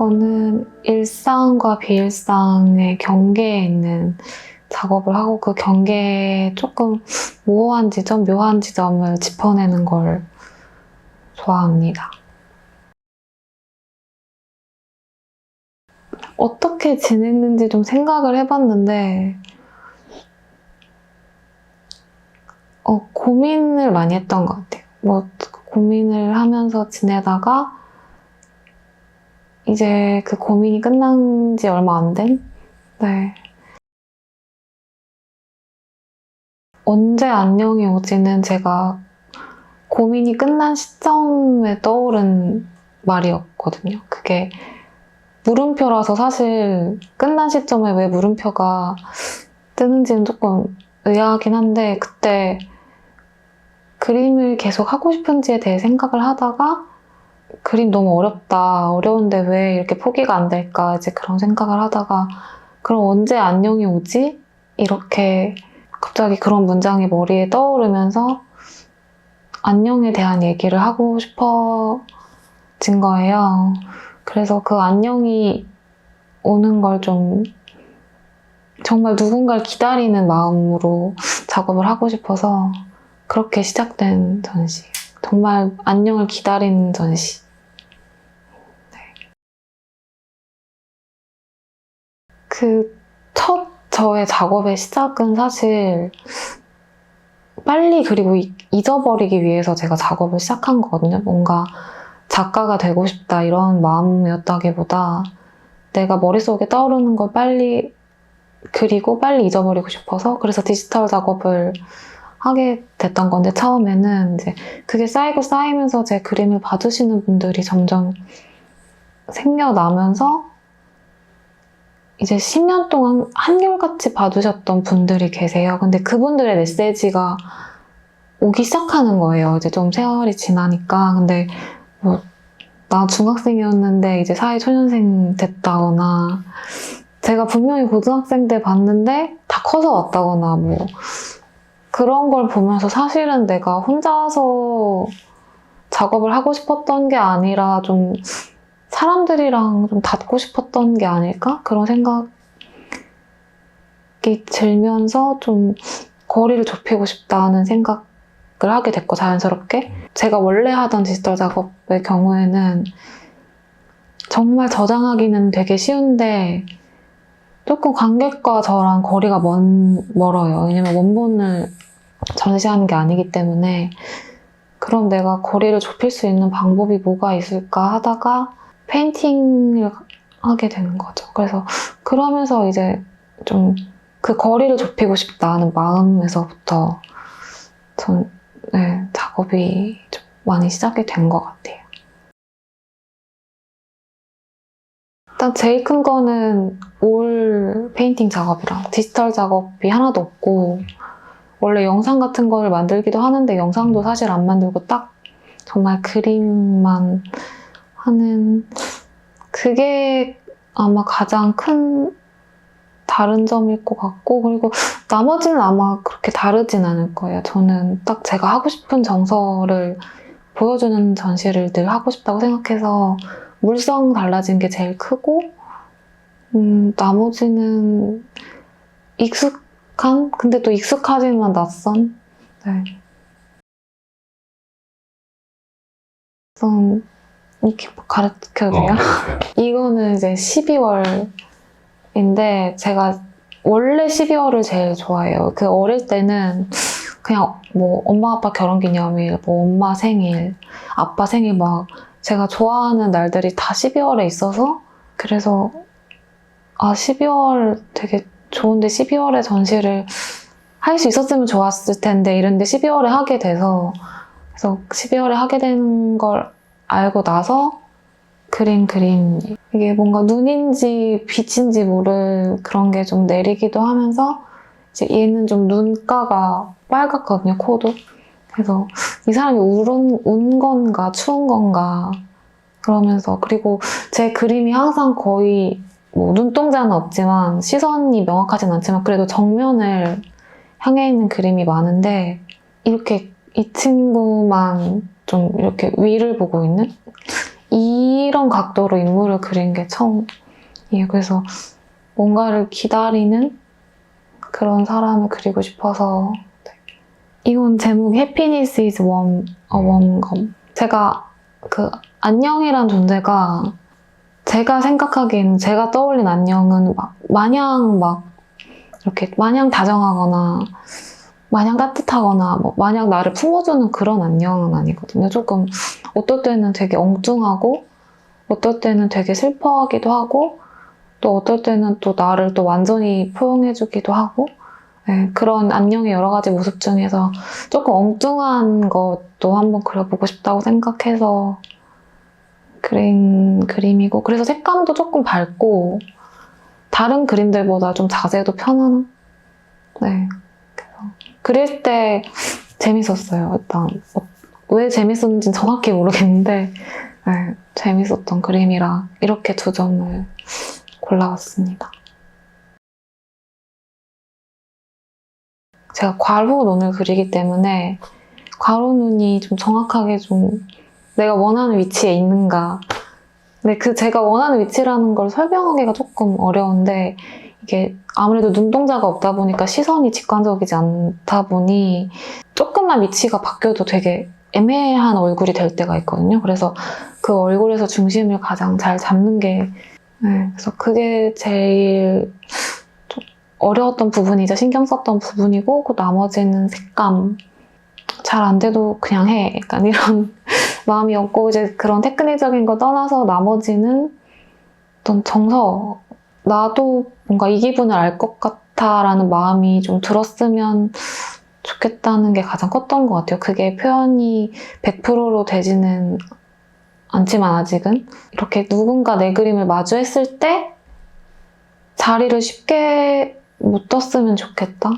저는 일상과 비일상의 경계에 있는 작업을 하고 그 경계에 조금 모호한 지점, 묘한 지점을 짚어내는 걸 좋아합니다. 어떻게 지냈는지 좀 생각을 해봤는데 고민을 많이 했던 것 같아요. 고민을 하면서 지내다가 이제 그 고민이 끝난 지 얼마 안 된? 네. 언제 안녕이 오지는 제가 고민이 끝난 시점에 떠오른 말이었거든요. 그게 물음표라서 사실 끝난 시점에 왜 물음표가 뜨는지는 조금 의아하긴 한데 그때 그림을 계속 하고 싶은지에 대해 생각을 하다가 그림 너무 어렵다. 어려운데 왜 이렇게 포기가 안 될까? 이제 그런 생각을 하다가 그럼 언제 안녕이 오지? 이렇게 갑자기 그런 문장이 머리에 떠오르면서 안녕에 대한 얘기를 하고 싶어진 거예요. 그래서 그 안녕이 오는 걸 좀 정말 누군가를 기다리는 마음으로 작업을 하고 싶어서 그렇게 시작된 전시. 정말 안녕을 기다리는 전시. 네. 그 첫 저의 작업의 시작은 사실 빨리 그리고 잊어버리기 위해서 제가 작업을 시작한 거거든요. 뭔가 작가가 되고 싶다 이런 마음이었다기보다 내가 머릿속에 떠오르는 걸 빨리 그리고 빨리 잊어버리고 싶어서 그래서 디지털 작업을 하게 됐던 건데 처음에는 이제 그게 쌓이고 쌓이면서 제 그림을 봐주시는 분들이 점점 생겨나면서 이제 10년 동안 한결같이 봐주셨던 분들이 계세요. 근데 그분들의 메시지가 오기 시작하는 거예요. 이제 좀 세월이 지나니까. 근데 나 중학생이었는데 이제 사회초년생 됐다거나 제가 분명히 고등학생 때 봤는데 다 커서 왔다거나 그런 걸 보면서 사실은 내가 혼자서 작업을 하고 싶었던 게 아니라 좀 사람들이랑 좀 닿고 싶었던 게 아닐까? 그런 생각이 들면서 좀 거리를 좁히고 싶다는 생각을 하게 됐고 자연스럽게 제가 원래 하던 디지털 작업의 경우에는 정말 저장하기는 되게 쉬운데 조금 관객과 저랑 거리가 멀어요. 왜냐면 원본을 전시하는 게 아니기 때문에 그럼 내가 거리를 좁힐 수 있는 방법이 뭐가 있을까 하다가 페인팅을 하게 되는 거죠. 그래서 그러면서 이제 좀 그 거리를 좁히고 싶다는 마음에서부터 작업이 좀 많이 시작이 된 것 같아요. 일단 제일 큰 거는 올 페인팅 작업이랑 디지털 작업이 하나도 없고 원래 영상 같은 거를 만들기도 하는데 영상도 사실 안 만들고 딱 정말 그림만 하는 그게 아마 가장 큰 다른 점일 것 같고 그리고 나머지는 아마 그렇게 다르진 않을 거예요. 저는 딱 제가 하고 싶은 정서를 보여주는 전시를 늘 하고 싶다고 생각해서 물성 달라진 게 제일 크고 나머지는 익숙한? 근데 또 익숙하지만 낯선? 네. 우선 이렇게 가르쳐도 돼요? 이거는 이제 12월인데 제가 원래 12월을 제일 좋아해요. 그 어릴 때는 그냥 엄마 아빠 결혼기념일, 엄마 생일, 아빠 생일 제가 좋아하는 날들이 다 12월에 있어서 그래서 12월 되게 좋은데 12월에 전시를 할 수 있었으면 좋았을 텐데 이런데 12월에 하게 돼서 그래서 12월에 하게 된 걸 알고 나서 그린 이게 뭔가 눈인지 빛인지 모를 그런 게 좀 내리기도 하면서 이제 얘는 좀 눈가가 빨갛거든요, 코도. 그래서 이 사람이 운 건가 추운 건가 그러면서 그리고 제 그림이 항상 거의 눈동자는 없지만 시선이 명확하진 않지만 그래도 정면을 향해 있는 그림이 많은데 이렇게 이 친구만 좀 이렇게 위를 보고 있는? 이런 각도로 인물을 그린 게 처음이에요. 그래서 뭔가를 기다리는 그런 사람을 그리고 싶어서. 이건 제목이 Happiness is warm, a warm gum. 제가 그 안녕이란 존재가 제가 생각하기에는 제가 떠올린 안녕은 마냥 이렇게 마냥 다정하거나 마냥 따뜻하거나 마냥 나를 품어주는 그런 안녕은 아니거든요. 조금 어떨 때는 되게 엉뚱하고 어떨 때는 되게 슬퍼하기도 하고 또 어떨 때는 또 나를 또 완전히 포용해주기도 하고 네, 그런 안녕의 여러 가지 모습 중에서 조금 엉뚱한 것도 한번 그려보고 싶다고 생각해서 그린 그림이고 그래서 색감도 조금 밝고 다른 그림들보다 좀 자세도 편안한 네, 그래서 그릴 때 재밌었어요. 일단 왜 재밌었는지는 정확히 모르겠는데 네, 재밌었던 그림이라 이렇게 두 점을 골라왔습니다. 제가 괄호눈을 그리기 때문에 괄호눈이 좀 정확하게 좀 내가 원하는 위치에 있는가. 근데 그 제가 원하는 위치라는 걸 설명하기가 조금 어려운데 이게 아무래도 눈동자가 없다 보니까 시선이 직관적이지 않다 보니 조금만 위치가 바뀌어도 되게 애매한 얼굴이 될 때가 있거든요. 그래서 그 얼굴에서 중심을 가장 잘 잡는 게 그래서 그게 제일 좀 어려웠던 부분이자 신경 썼던 부분이고 그 나머지는 색감 잘 안 돼도 그냥 해 약간 이런 마음이었고 이제 그런 테크닉적인 거 떠나서 나머지는 어떤 정서 나도 뭔가 이 기분을 알 것 같아라는 마음이 좀 들었으면 좋겠다는 게 가장 컸던 것 같아요. 그게 표현이 100%로 되지는 않지만 아직은 이렇게 누군가 내 그림을 마주했을 때 자리를 쉽게 못 떴으면 좋겠다.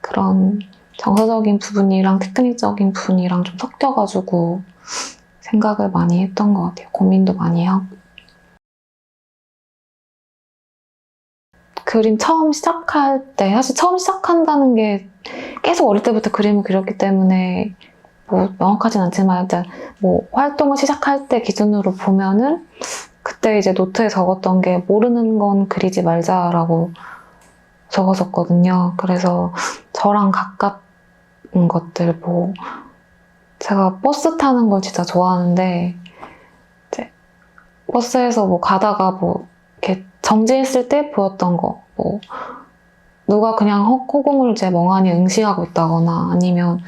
그런 정서적인 부분이랑 테크닉적인 부분이랑 좀 섞여가지고 생각을 많이 했던 것 같아요. 고민도 많이 하고. 그림 처음 시작할 때 사실 처음 시작한다는 게 계속 어릴 때부터 그림을 그렸기 때문에 뭐 명확하진 않지만 일단 뭐 활동을 시작할 때 기준으로 보면은 그때 이제 노트에 적었던 게 모르는 건 그리지 말자라고 적었었거든요. 그래서 저랑 가깝은 것들 뭐 제가 버스 타는 걸 진짜 좋아하는데 이제 버스에서 뭐 가다가 뭐 이렇게 정지했을 때 보였던 거 뭐 누가 그냥 허공을 이제 멍하니 응시하고 있다거나 아니면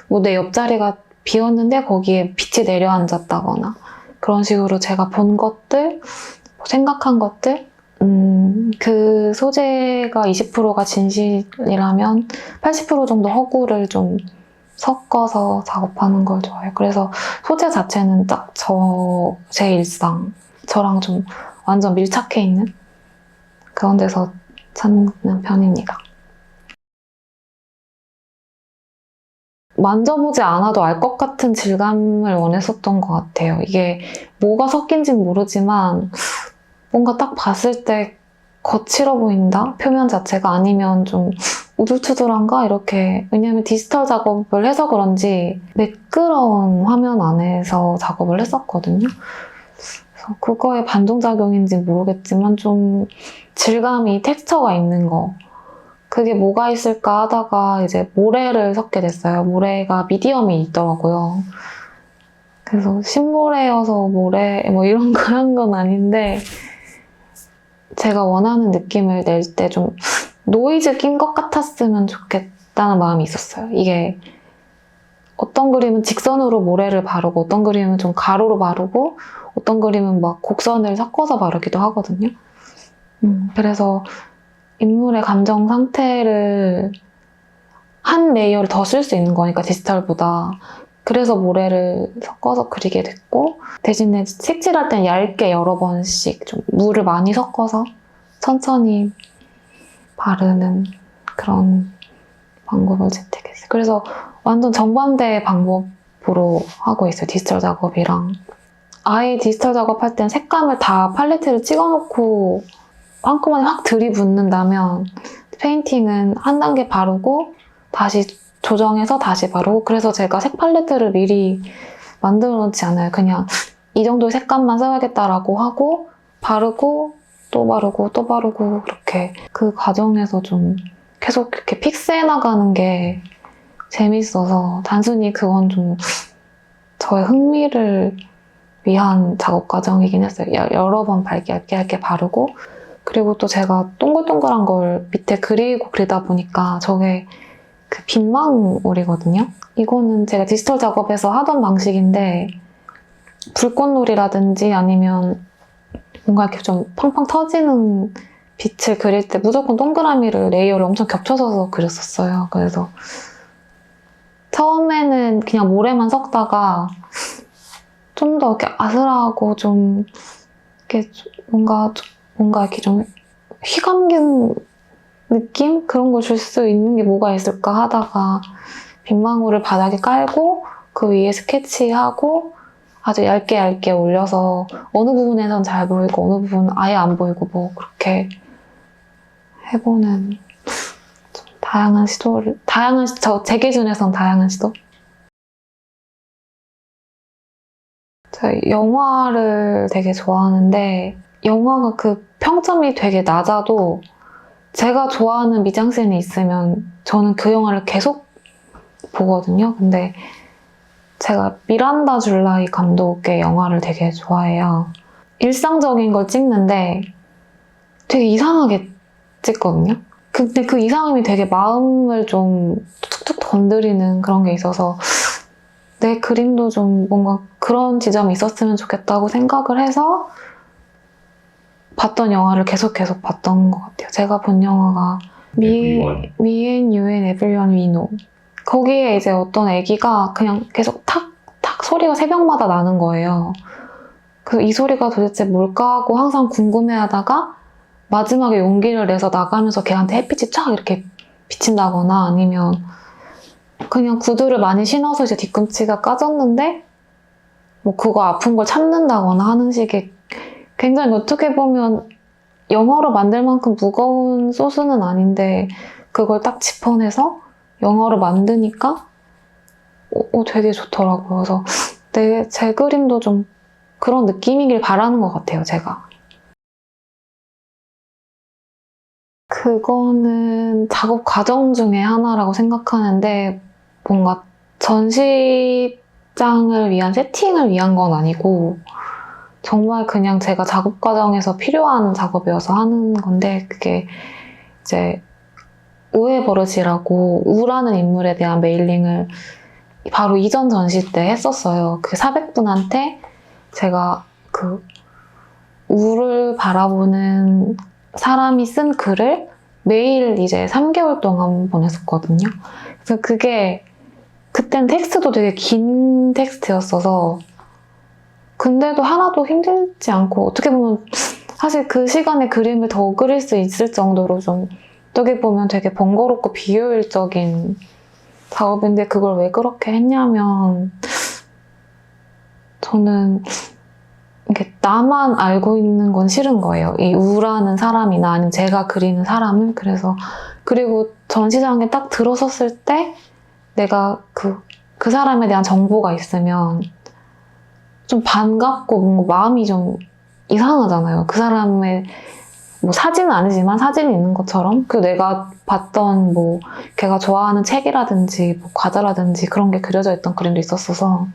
뭐 내 옆자리가 비었는데 거기에 빛이 내려앉았다거나 그런 식으로 제가 본 것들, 생각한 것들 그 소재가 20%가 진실이라면 80% 정도 허구를 좀 섞어서 작업하는 걸 좋아해요. 그래서 소재 자체는 딱 제 일상, 저랑 좀 완전 밀착해 있는 그런 데서 찾는 편입니다. 만져보지 않아도 알 것 같은 질감을 원했었던 것 같아요. 이게 뭐가 섞인지는 모르지만 뭔가 딱 봤을 때 거칠어 보인다? 표면 자체가 아니면 좀 우둘투둘한가? 이렇게 왜냐면 디지털 작업을 해서 그런지 매끄러운 화면 안에서 작업을 했었거든요. 그래서 그거의 반동작용인지 모르겠지만 좀 질감이 텍스처가 있는 거 그게 뭐가 있을까 하다가 이제 모래를 섞게 됐어요. 모래가 미디엄이 있더라고요. 그래서 신모래여서 모래 뭐 이런 걸 한 건 아닌데 제가 원하는 느낌을 낼 때 좀 노이즈 낀 것 같았으면 좋겠다는 마음이 있었어요. 이게 어떤 그림은 직선으로 모래를 바르고 어떤 그림은 좀 가로로 바르고 어떤 그림은 막 곡선을 섞어서 바르기도 하거든요. 그래서 인물의 감정 상태를 한 레이어를 더 쓸 수 있는 거니까 디지털보다 그래서 모래를 섞어서 그리게 됐고 대신에 색칠할 땐 얇게 여러 번씩 좀 물을 많이 섞어서 천천히 바르는 그런 방법을 채택했어요. 그래서 완전 정반대의 방법으로 하고 있어요. 디지털 작업이랑. 아예 디지털 작업할 땐 색감을 다 팔레트를 찍어놓고 한꺼번에 확 들이붓는다면 페인팅은 한 단계 바르고 다시 조정해서 다시 바르고 그래서 제가 색 팔레트를 미리 만들어 놓지 않아요. 그냥 이 정도의 색감만 써야겠다라고 하고 바르고 또 바르고 또 바르고 그렇게 그 과정에서 좀 계속 이렇게 픽스해 나가는 게 재밌어서 단순히 그건 좀 저의 흥미를 위한 작업 과정이긴 했어요. 여러 번 얇게 바르고 그리고 또 제가 동글동글한 걸 밑에 그리고 그리다 보니까 저게 그 빗망울이거든요. 이거는 제가 디지털 작업에서 하던 방식인데 불꽃놀이라든지 아니면 뭔가 이렇게 좀 팡팡 터지는 빛을 그릴 때 무조건 동그라미를 레이어를 엄청 겹쳐서 그렸었어요. 그래서 처음에는 그냥 모래만 섞다가 좀 더 이렇게 아슬하고 좀 이렇게 뭔가 이렇게 좀 휘감긴 느낌? 그런 걸 줄 수 있는 게 뭐가 있을까 하다가 빗망울을 바닥에 깔고 그 위에 스케치하고 아주 얇게 올려서 어느 부분에선 잘 보이고 어느 부분은 아예 안 보이고 뭐 그렇게 해보는 좀 다양한 시도를 제 기준에선 다양한 시도? 제가 영화를 되게 좋아하는데 영화가 그 평점이 되게 낮아도 제가 좋아하는 미장센이 있으면 저는 그 영화를 계속 보거든요. 근데 제가 미란다 줄라이 감독의 영화를 되게 좋아해요. 일상적인 걸 찍는데 되게 이상하게 찍거든요. 근데 그 이상함이 되게 마음을 좀 툭툭 건드리는 그런 게 있어서 내 그림도 좀 뭔가 그런 지점이 있었으면 좋겠다고 생각을 해서 봤던 영화를 계속 봤던 것 같아요. 제가 본 영화가 Me and You and Everyone We Know. 거기에 이제 어떤 애기가 그냥 계속 탁탁 소리가 새벽마다 나는 거예요. 그래서 이 소리가 도대체 뭘까 하고 항상 궁금해하다가 마지막에 용기를 내서 나가면서 걔한테 햇빛이 쫙 이렇게 비친다거나 아니면 그냥 구두를 많이 신어서 이제 뒤꿈치가 까졌는데 뭐 그거 아픈 걸 참는다거나 하는 식의 굉장히 어떻게 보면 영화로 만들 만큼 무거운 소스는 아닌데 그걸 딱 짚어내서 영화로 만드니까 되게 좋더라고요. 그래서 제 그림도 좀 그런 느낌이길 바라는 것 같아요, 제가. 그거는 작업 과정 중에 하나라고 생각하는데 뭔가 전시장을 위한 세팅을 위한 건 아니고 정말 그냥 제가 작업 과정에서 필요한 작업이어서 하는 건데 그게 이제 우에버릇이라고 우라는 인물에 대한 메일링을 바로 이전 전시 때 했었어요. 그 400분한테 제가 그 우를 바라보는 사람이 쓴 글을 매일 이제 3개월 동안 보냈었거든요. 그래서 그게 그땐 텍스트도 되게 긴 텍스트였어서 근데도 하나도 힘들지 않고 어떻게 보면 사실 그 시간에 그림을 더 그릴 수 있을 정도로 좀 어떻게 보면 되게 번거롭고 비효율적인 작업인데 그걸 왜 그렇게 했냐면 저는 이게 나만 알고 있는 건 싫은 거예요. 이 우라는 사람이나 아니면 제가 그리는 사람을. 그리고 전시장에 딱 들어섰을 때 내가 그 사람에 대한 정보가 있으면 좀 반갑고 뭔가 마음이 좀 이상하잖아요. 그 사람의 뭐 사진은 아니지만 사진이 있는 것처럼 그리고 내가 봤던 뭐 걔가 좋아하는 책이라든지 뭐 과자라든지 그런 게 그려져 있던 그림도 있었어서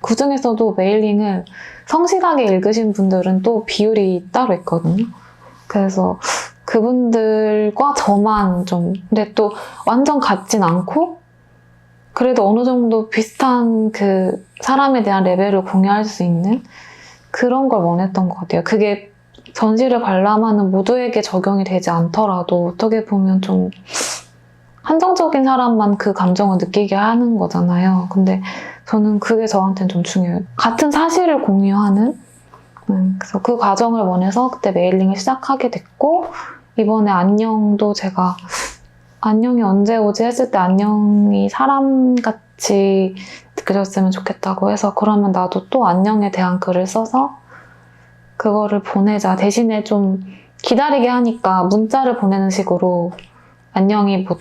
그 중에서도 메일링을 성실하게 읽으신 분들은 또 비율이 따로 있거든요. 그래서 그분들과 저만 좀 근데 또 완전 같진 않고 그래도 어느 정도 비슷한 그 사람에 대한 레벨을 공유할 수 있는 그런 걸 원했던 것 같아요. 그게 전시를 관람하는 모두에게 적용이 되지 않더라도 어떻게 보면 좀 한정적인 사람만 그 감정을 느끼게 하는 거잖아요. 근데 저는 그게 저한테는 좀 중요해요. 같은 사실을 공유하는 그래서 그 과정을 원해서 그때 메일링을 시작하게 됐고 이번에 안녕도 제가 안녕이 언제 오지 했을 때 안녕이 사람같이 그렸으면 좋겠다고 해서 그러면 나도 또 안녕에 대한 글을 써서 그거를 보내자. 대신에 좀 기다리게 하니까 문자를 보내는 식으로 안녕이 뭐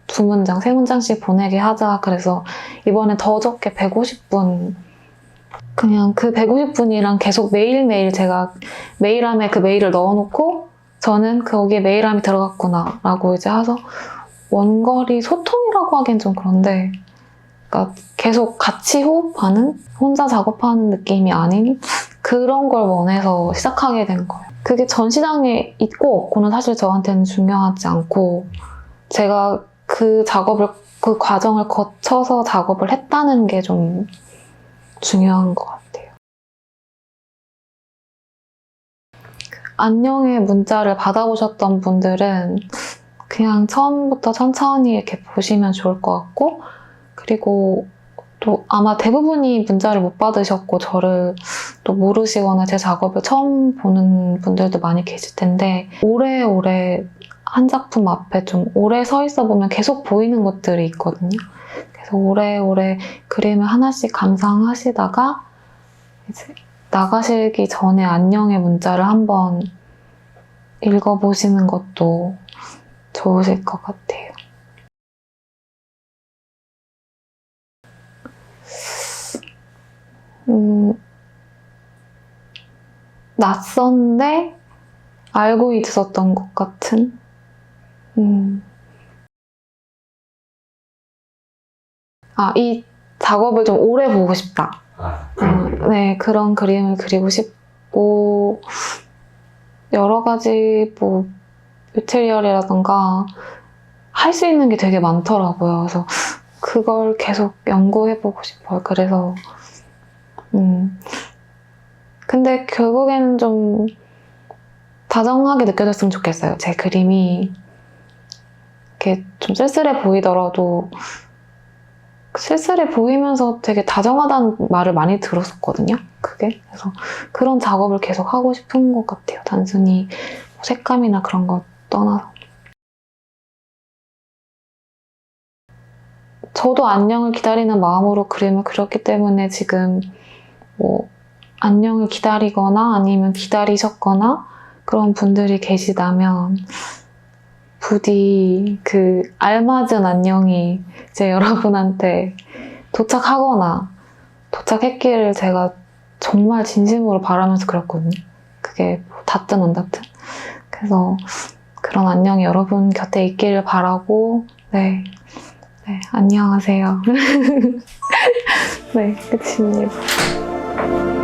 두 문장, 세 문장씩 보내게 하자. 그래서 이번에 더 적게 150분 그냥 그 150분이랑 계속 매일매일 제가 메일함에 그 메일을 넣어놓고 저는 거기에 메일함이 들어갔구나 라고 이제 해서 원거리 소통이라고 하기엔 좀 그런데 그러니까 계속 같이 호흡하는 혼자 작업하는 느낌이 아닌 그런 걸 원해서 시작하게 된 거예요. 그게 전 시장에 있고 없고는 사실 저한테는 중요하지 않고 제가 그 과정을 거쳐서 작업을 했다는 게 좀 중요한 것 같아요. 안녕의 문자를 받아보셨던 분들은 그냥 처음부터 천천히 이렇게 보시면 좋을 것 같고 그리고 또 아마 대부분이 문자를 못 받으셨고 저를 또 모르시거나 제 작업을 처음 보는 분들도 많이 계실 텐데 오래오래 한 작품 앞에 좀 오래 서 있어 보면 계속 보이는 것들이 있거든요. 그래서 오래오래 그림을 하나씩 감상하시다가 이제 나가시기 전에 안녕의 문자를 한번 읽어보시는 것도 좋으실 것 같아요. 낯선데 알고 있었던 것 같은 이 작업을 좀 오래 보고 싶다. 네, 그런 그림을 그리고 싶고 여러 가지 뭐 뮤테리얼이라던가 할 수 있는 게 되게 많더라고요. 그래서 그걸 계속 연구해보고 싶어요. 그래서 근데 결국에는 좀 다정하게 느껴졌으면 좋겠어요. 제 그림이 이렇게 좀 쓸쓸해 보이더라도 쓸쓸해 보이면서 되게 다정하다는 말을 많이 들었었거든요. 그게 그래서 그런 작업을 계속 하고 싶은 것 같아요. 단순히 색감이나 그런 거 떠나서. 저도 안녕을 기다리는 마음으로 그림을 그렸기 때문에 지금 뭐 안녕을 기다리거나 아니면 기다리셨거나 그런 분들이 계시다면 부디 그 알맞은 안녕이 이제 여러분한테 도착하거나 도착했기를 제가 정말 진심으로 바라면서 그렸거든요. 그게 뭐 닿든 안 닿든. 그래서 그런 안녕이 여러분 곁에 있기를 바라고 네, 안녕하세요. 네, 끝입니다.